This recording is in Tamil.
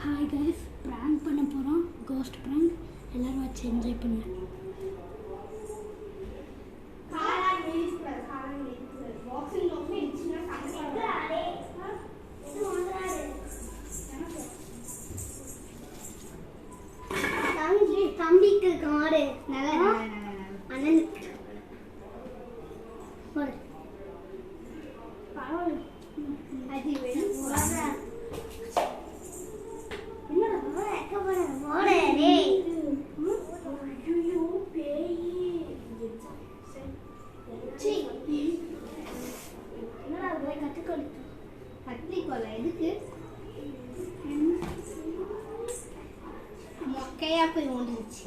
ஹாய் கைஸ், ப்ராங்க் பண்ண போகிறோம். Ghost prank. எல்லோரும் வச்சு என்ஜாய் பண்ணுங்க. தம்பிக்கு காடு நல்லா அண்ணனுக்கு கத்திரிக்கோலை எதுக்கு மொக்கையா போய் ஓடிச்சு.